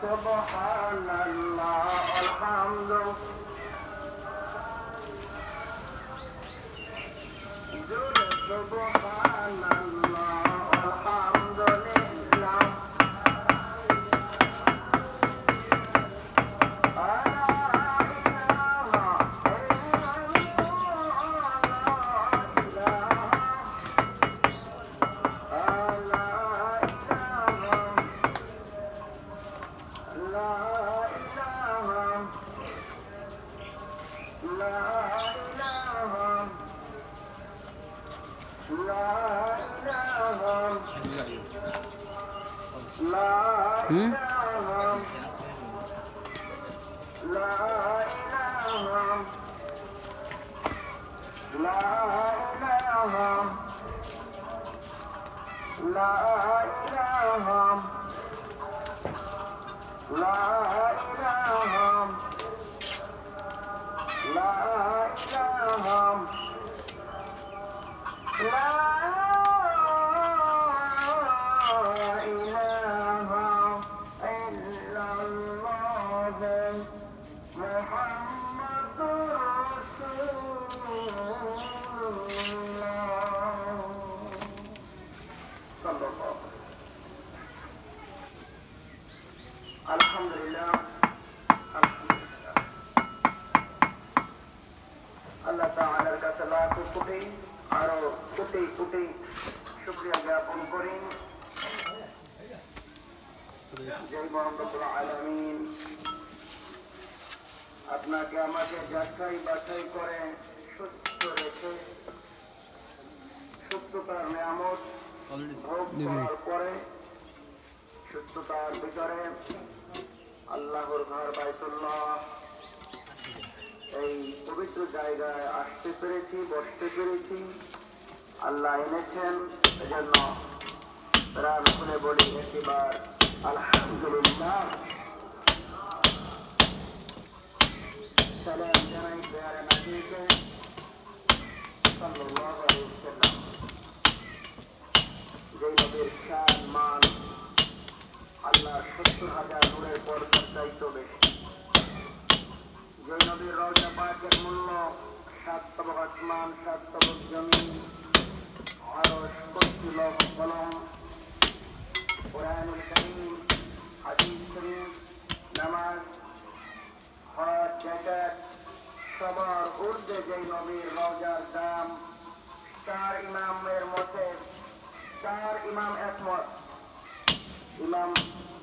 সুবহানাল্লাহ আলহামদুলিল্লাহ জোরে সুবহানাল্লাহ আলহামদুলিল্লাহ আলহামদুলিল্লাহ আল্লাহ তাআলার কাছে লাখ কোটি আরো কোটি কোটি শুকরিয়া জ্ঞাপন করি। জয় মহান রব্বুল আলামিন আপনাকে আমাকে যাচাই বাছাই করে সুস্থ রেখে সুস্থতার নিয়ামত ভোগ করার পরে সুস্থতার ভিতরে আল্লাহর ঘর বাইতুল্লাহ এই পবিত্র জায়গায় আসতে পেরেছি, বসতে পেরেছি। আল্লাহ এনেছেন, এজন্য প্রাণ খুলে বলি একবার আলহামদুলিল্লাহ। সালাম জানাই প্যারে নবীকে সাল্লাল্লাহু আলাইহি ওয়াসাল্লাম, যে নবীর শান মান আল্লাহ ৭০,০০০ নূরের পর্দার চাইতে বেশি, যে নবীর রওজা পাকের মূল্য ৭ তবক আসমান, ৭ তবক জমিন, আরশ, কুরসি, লৌহ কলম, কোরআনুল কারীম, হাদিস শরীফ, নামাজ, হজ, যাকাত সবার ঊর্ধ্বে যে নবীর রওজার দাম ৪ ইমামের মতে ৪ ইমাম একমত। ইমাম